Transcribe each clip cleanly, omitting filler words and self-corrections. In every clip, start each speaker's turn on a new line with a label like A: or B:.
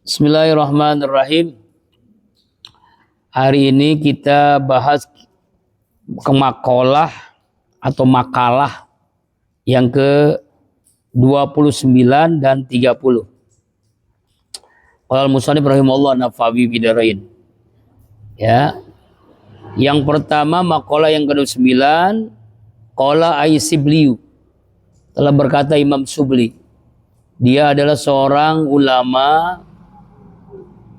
A: Bismillahirrahmanirrahim. Hari ini kita bahas makalah atau makalah yang ke-29 dan 30. Qala al-musannif rahimahullah nafawi bidarain. Ya. Yang pertama makalah yang ke-29, qala Ai-Sibliyu. Telah berkata Imam Subli. Dia adalah seorang ulama,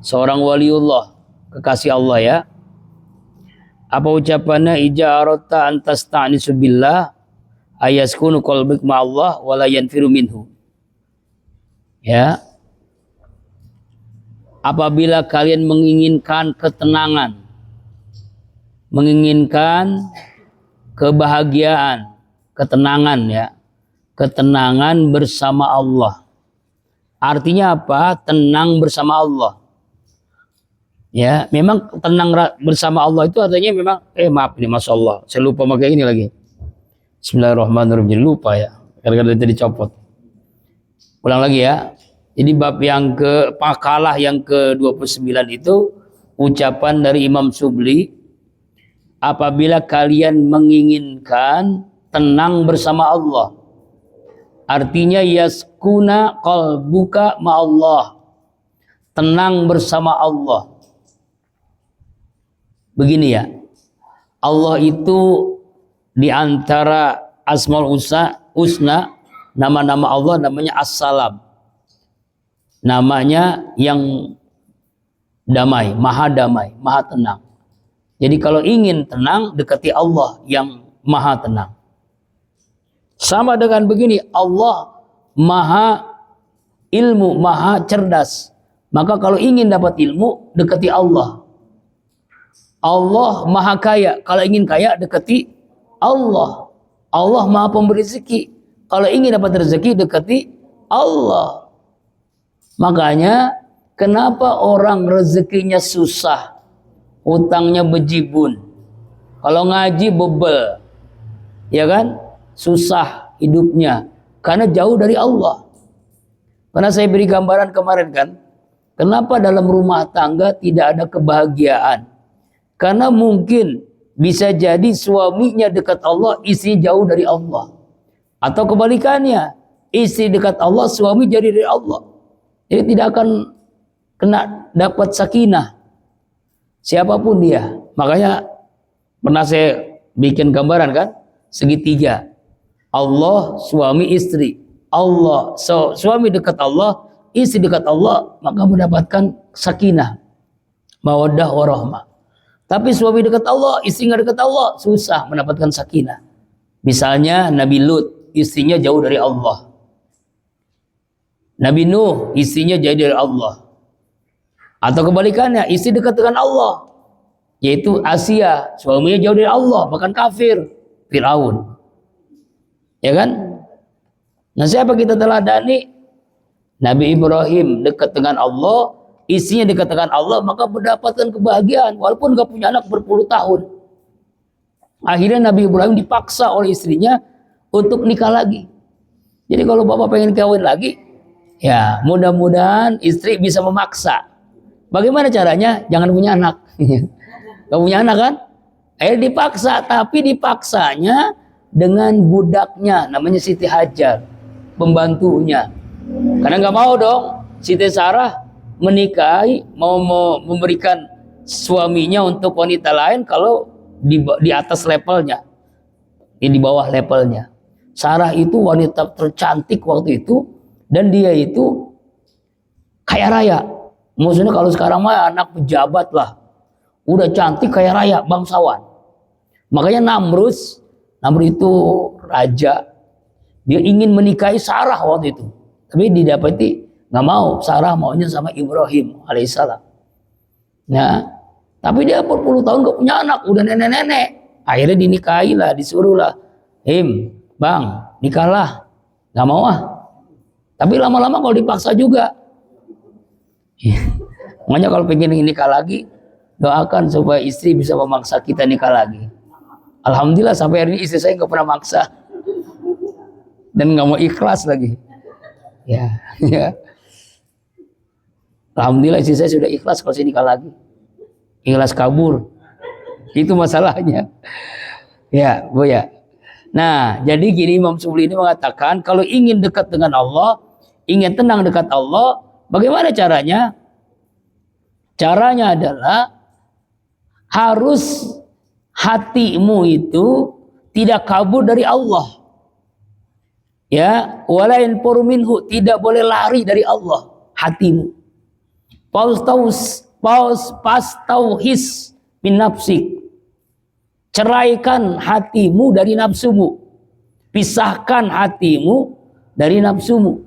A: seorang waliullah, kekasih Allah ya. Apa ucapannya? Ijarata antasta'nisu billah ayaskunu qalbik ma'allah wala yanfiru minhu. Ya. Apabila kalian menginginkan ketenangan, menginginkan kebahagiaan, ketenangan ya. Ketenangan bersama Allah. Artinya apa? Tenang bersama Allah. Ya, memang tenang bersama Allah itu artinya memang maaf nih, Masya Allah, saya lupa pakai ini lagi. Bismillahirrahmanirrahim, jadi lupa ya, gara-gara tadi copot. Ulang lagi ya. Jadi bab yang makalah yang ke-29 itu ucapan dari Imam Subli, apabila kalian menginginkan tenang bersama Allah, artinya yaskuna qalbuka ma'allah, tenang bersama Allah. Begini ya, Allah itu di antara Asmaul Husna, nama-nama Allah namanya As-Salam. Namanya yang damai, maha tenang. Jadi kalau ingin tenang, dekati Allah yang maha tenang. Sama dengan begini, Allah maha ilmu, maha cerdas. Maka kalau ingin dapat ilmu, dekati Allah. Allah maha kaya, kalau ingin kaya dekati Allah. Allah maha pemberi rezeki, kalau ingin dapat rezeki dekati Allah. Makanya kenapa orang rezekinya susah, utangnya bejibun, kalau ngaji bebel, ya kan, susah hidupnya karena jauh dari Allah. Karena saya beri gambaran kemarin kan, kenapa dalam rumah tangga tidak ada kebahagiaan? Karena mungkin bisa jadi suaminya dekat Allah, istri jauh dari Allah. Atau kebalikannya, istri dekat Allah, suami jadi dari Allah. Jadi tidak akan kena dapat sakinah. Siapapun dia. Makanya pernah saya bikin gambaran kan, segitiga. Allah, suami, istri. Allah, suami dekat Allah, istri dekat Allah, maka mendapatkan sakinah, mawaddah warahmah. Tapi suami dekat Allah, istri nggak dekat Allah, susah mendapatkan sakinah. Misalnya Nabi Lut, istrinya jauh dari Allah. Nabi Nuh, istrinya jauh dari Allah. Atau kebalikannya, istri dekat dengan Allah, yaitu Asia, suaminya jauh dari Allah, bahkan kafir, Fir'aun. Ya kan? Nah, siapa kita teladani? Nabi Ibrahim dekat dengan Allah, istrinya dekat dengan Allah, maka mendapatkan kebahagiaan walaupun gak punya anak berpuluh tahun. Akhirnya Nabi Ibrahim dipaksa oleh istrinya untuk nikah lagi. Jadi kalau bapak pengen kawin lagi, ya mudah-mudahan istri bisa memaksa. Bagaimana caranya? Jangan punya anak. Gak punya anak kan? Akhirnya dipaksa, tapi dipaksanya dengan budaknya, namanya Siti Hajar, pembantunya. Karena gak mau dong Siti Sarah menikahi, mau memberikan suaminya untuk wanita lain kalau di atas levelnya, di bawah levelnya. Sarah itu wanita tercantik waktu itu, dan dia itu kaya raya. Maksudnya kalau sekarang mah anak pejabat lah, udah cantik, kaya raya, bangsawan. Makanya Namrud itu raja, dia ingin menikahi Sarah waktu itu, tapi didapati nggak mau. Sarah maunya sama Ibrahim alaihissalam. Nah, tapi dia berpuluh tahun gak punya anak, udah nenek-nenek. Akhirnya dinikahi lah, disuruh lah, bang, nikahlah. Nggak mau ah. Tapi lama-lama kalau dipaksa juga. Makanya kalau pengen nikah lagi, doakan supaya istri bisa memaksa kita nikah lagi. Alhamdulillah sampai hari ini istri saya nggak pernah maksa dan nggak mau ikhlas lagi. Ya, ya. Alhamdulillah istri saya sudah ikhlas kalau saya nikah lagi. Ikhlas kabur. Itu masalahnya. Ya, Bu ya. Nah, jadi gini Imam Subli ini mengatakan kalau ingin dekat dengan Allah, ingin tenang dekat Allah, bagaimana caranya? Caranya adalah harus hatimu itu tidak kabur dari Allah. Ya, walain minhu, tidak boleh lari dari Allah hatimu. Pastauhis min nafsik. Ceraikan hatimu dari nafsumu. Pisahkan hatimu dari nafsumu.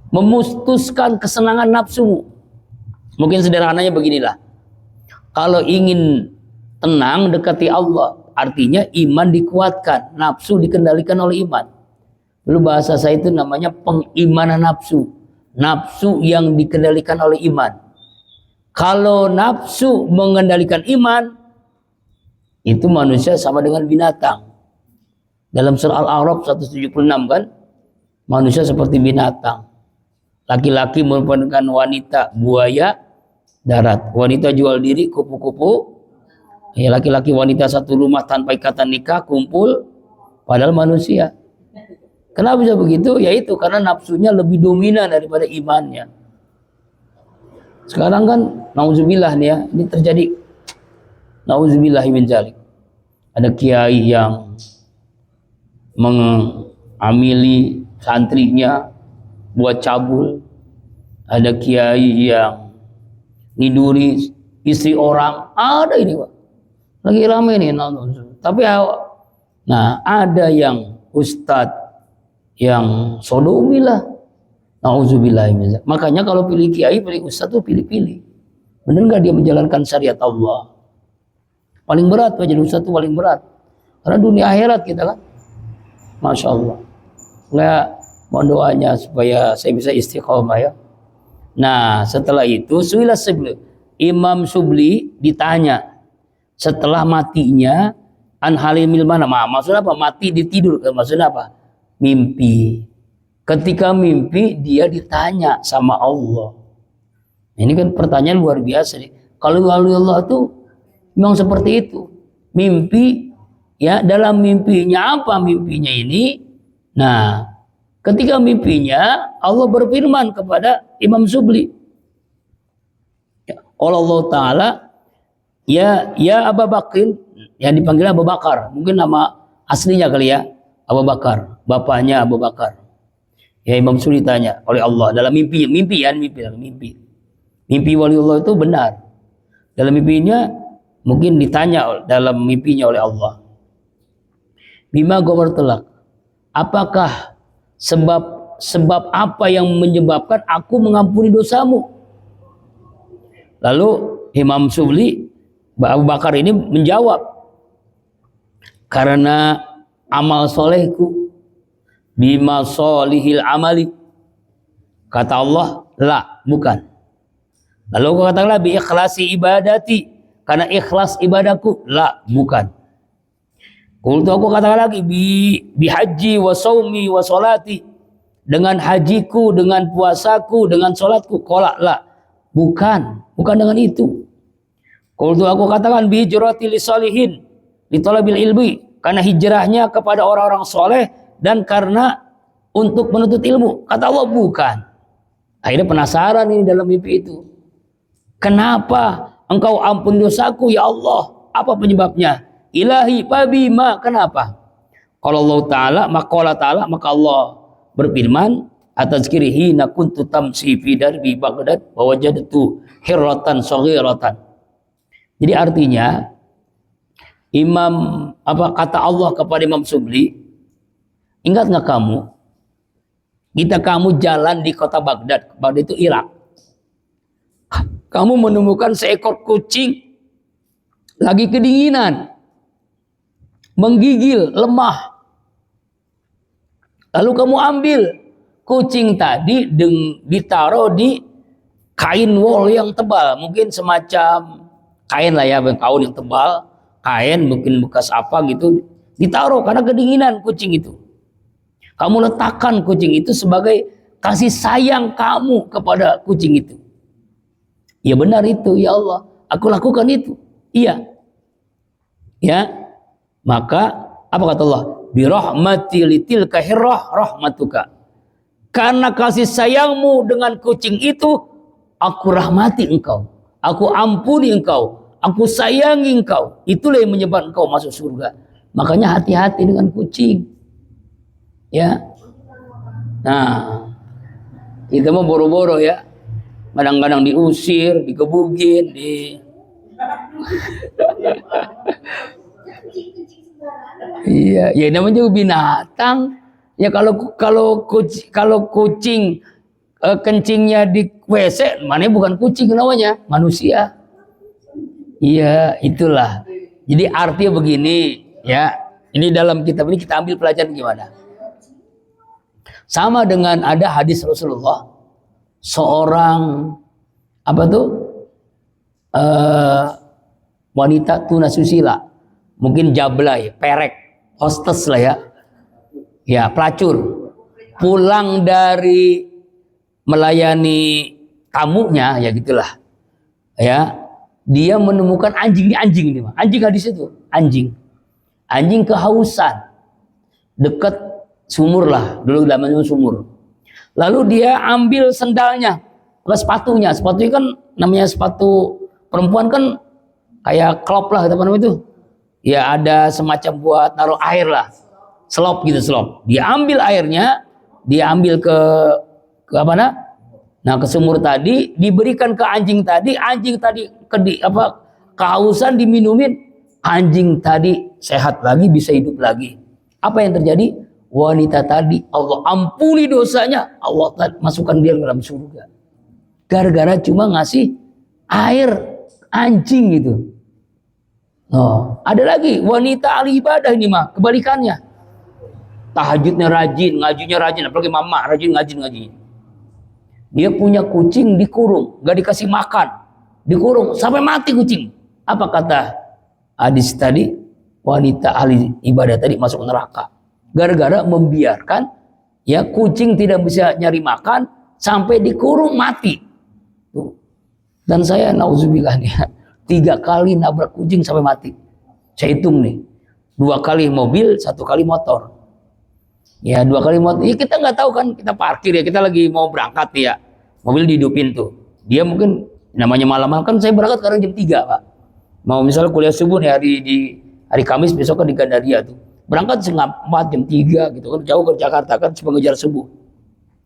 A: Memutuskan kesenangan nafsumu. Mungkin sederhananya beginilah. Kalau ingin tenang dekati Allah, artinya iman dikuatkan, nafsu dikendalikan oleh iman. Dulu bahasa saya itu namanya pengimanan nafsu. Nafsu yang dikendalikan oleh iman. Kalau nafsu mengendalikan iman, itu manusia sama dengan binatang. Dalam surah Al-A'raf 176 kan, manusia seperti binatang. Laki-laki merupakan wanita buaya darat. Wanita jual diri kupu-kupu. Ya, laki-laki wanita satu rumah tanpa ikatan nikah kumpul, padahal manusia. Kenapa bisa begitu? Yaitu karena nafsunya lebih dominan daripada imannya. Sekarang kan, nauzubillah nih ya, ini terjadi. Nauzubillah min dzalik. Ada kiai yang mengamili santrinya buat cabul. Ada kiai yang niduri istri orang. Ada ini Pak. Lagi ramai nih. Tapi nah ada yang ustadz yang sodomi lah. Nauzubillah. Makanya kalau pilih kiai, pilih ustadz tuh pilih-pilih. Benar nggak dia menjalankan syariat Allah? Paling berat jadi ustadz itu paling berat. Karena dunia akhirat kita kan. Masya Allah. Mohon doanya supaya saya bisa istiqomah ya. Nah setelah itu Imam Subli ditanya setelah matinya an halimil mana? Maksudnya apa? Mati ditidur. Maksudnya apa? Mimpi. Ketika mimpi dia ditanya sama Allah. Ini kan pertanyaan luar biasa nih. Kalau Allah itu memang seperti itu. Mimpi ya, dalam mimpinya apa mimpinya ini? Nah, ketika mimpinya Allah berfirman kepada Imam Subli. Allah Ta'ala ya Abu Bakr, yang dipanggil Abu Bakar, mungkin nama aslinya kali ya, Abu Bakar, bapaknya Abu Bakar. Ya Imam Subli tanya oleh Allah dalam mimpi waliullah itu benar. Dalam mimpinya mungkin ditanya dalam mimpinya oleh Allah. Bima ghafartalak. Apakah sebab apa yang menyebabkan aku mengampuni dosamu? Lalu Imam Subli Abu Bakar ini menjawab, karena amal solehku. Bima solihil amali. Kata Allah, la, bukan. Lalu aku katakanlah bi ikhlasi ibadati, karena ikhlas ibadahku, la, bukan. Kultu aku katakan lagi bi haji wa saumi wa solati, dengan hajiku, dengan puasaku, dengan solatku, kolak, la, bukan dengan itu. Kultu aku katakan bi hijrati li solihin li talabil ilmi, karena hijrahnya kepada orang-orang soleh dan karena untuk menuntut ilmu. Kata Allah, bukan. Akhirnya penasaran ini dalam mimpi itu. Kenapa engkau ampun dosaku ya Allah? Apa penyebabnya? Ilahi pabima, kenapa? Kalau Allah Ta'ala, maka Allah berfirman, atas kirihi nakuntu tamsi fi darbi Baghdad wa wajadtu hirratan saghiratan. Jadi artinya kata Allah kepada Imam Subli, ingat nggak kamu jalan di kota Baghdad itu Irak. Kamu menemukan seekor kucing lagi kedinginan, menggigil, lemah. Lalu kamu ambil kucing tadi ditaruh di kain wol yang tebal, mungkin semacam kain lah ya, kain yang tebal, kain mungkin bekas apa gitu, ditaruh karena kedinginan kucing itu. Kamu letakkan kucing itu sebagai kasih sayang kamu kepada kucing itu. Ya benar itu, ya Allah, aku lakukan itu. Iya. Ya. Maka apa kata Allah? Bi rahmati litilka hirrah rahmatuka. Karena kasih sayangmu dengan kucing itu, aku rahmati engkau, aku ampuni engkau, aku sayangi engkau. Itulah yang menyebabkan engkau masuk surga. Makanya hati-hati dengan kucing. Ya. Nah, kita mau boro-boro ya. Kadang-kadang diusir, digebugin, Iya, ya namanya juga binatang. Ya kalau kucing kencingnya di WC, mana bukan kucing namanya, manusia. Iya, itulah. Jadi artinya begini, ya. Ini dalam kitab ini kita ambil pelajaran gimana? Sama dengan ada hadis Rasulullah, seorang apa tuh wanita tunasusila, mungkin jablay, perek, hostess lah ya, ya pelacur, pulang dari melayani tamunya, ya gitulah, ya dia menemukan anjing ini mah, anjing hadis itu, anjing kehausan dekat sumur lah, dulu namanya sumur. Lalu dia ambil sendalnya, sepatunya kan namanya sepatu perempuan kan kayak klop lah, apa namanya itu? Ya ada semacam buat naruh air lah, selop gitu, selop. Dia ambil airnya, dia ambil ke apa nah ke sumur tadi, diberikan ke anjing tadi kehausan diminumin, anjing tadi sehat lagi, bisa hidup lagi. Apa yang terjadi? Wanita tadi Allah ampuni dosanya, Allah masukkan dia ke dalam surga. Gara-gara cuma ngasih air anjing gitu. Oh, ada lagi wanita ahli ibadah ini mah kebalikannya. Tahajudnya rajin, ngajinya rajin, apalagi mama rajin ngaji. Dia punya kucing dikurung, gak dikasih makan, dikurung sampai mati kucing. Apa kata hadis tadi? Wanita ahli ibadah tadi masuk neraka. Gara-gara membiarkan ya kucing tidak bisa nyari makan sampai dikurung mati. Tuh. Dan saya nauzubillah nih, 3 kali nabrak kucing sampai mati. Saya hitung nih, 2 kali mobil, 1 kali motor. Ya 2 kali motor. Ya kita nggak tahu kan, kita parkir ya, kita lagi mau berangkat ya, mobil dihidupin tuh. Dia mungkin namanya malam-malam kan, saya berangkat sekarang jam 3 Pak. Mau misalnya kuliah subuh nih hari Kamis, besok kan di Gandaria tuh. Berangkat setengah 4 jam 3 gitu kan, jauh ke Jakarta kan, mengejar subuh.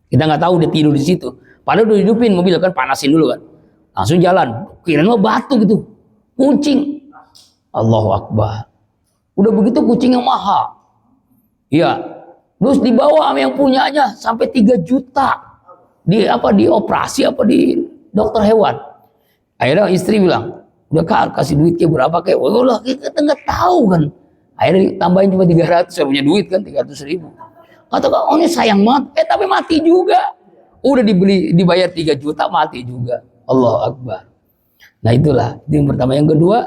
A: Kita nggak tahu dia tidur di situ. Padahal udah hidupin mobil kan, panasin dulu kan. Langsung jalan. Kirain mah batu gitu. Kucing. Allahu Akbar. Udah begitu kucing yang mahal. Iya. Terus dibawa sama yang punyanya sampai 3 juta. Dioperasi di dokter hewan. Akhirnya istri bilang, udah Kak, kasih duitnya berapa kayak? Wah, kita nggak tahu kan. Akhirnya tambahin cuma 300, saya punya duit kan 300.000. Kata Kak, oh ini sayang banget, tapi mati juga. Udah dibayar 3 juta, mati juga. Allahu Akbar. Nah itulah, itu yang pertama. Yang kedua,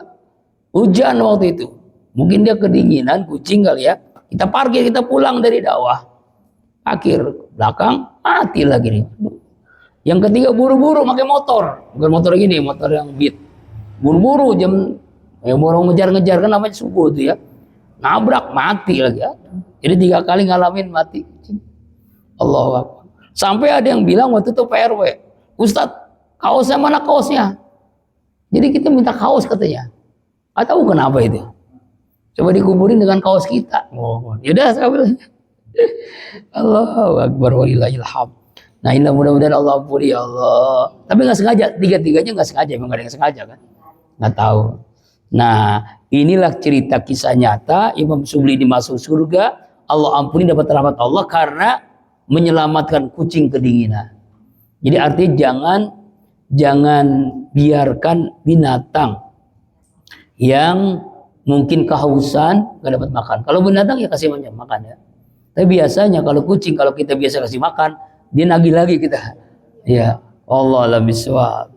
A: hujan waktu itu. Mungkin dia kedinginan, kucing kali ya. Kita parkir, kita pulang dari dakwah. Akhir belakang, mati lagi nih. Yang ketiga, buru-buru pakai motor. Bukan motor gini, motor yang Beat. Buru-buru borong ngejar-ngejar kan, namanya subuh tuh ya. Nabrak, mati lagi ya. Jadi 3 kali ngalamin mati. Allahu Akbar. Sampai ada yang bilang waktu itu PRW, Ustadz, kaosnya mana kaosnya? Jadi kita minta kaos katanya. Atau kenapa itu? Coba dikuburin dengan kaos kita. Oh, yaudah saya bilang. Allahu Akbar walillahil hamd. Nah ini mudah-mudahan Allah ampuni ya Allah. Tapi nggak sengaja, 3-3-nya nggak sengaja, emang nggak ada yang sengaja kan? Nggak tahu. Nah inilah cerita kisah nyata Imam Subli dimasuk surga. Allah ampuni, dapat rahmat Allah karena menyelamatkan kucing kedinginan. Jadi artinya jangan biarkan binatang yang mungkin kehausan gak dapat makan. Kalau binatang ya kasih makan ya. Tapi biasanya kalau kucing, kalau kita biasa kasih makan, dia nagih lagi kita. Ya Allah alam bisawab.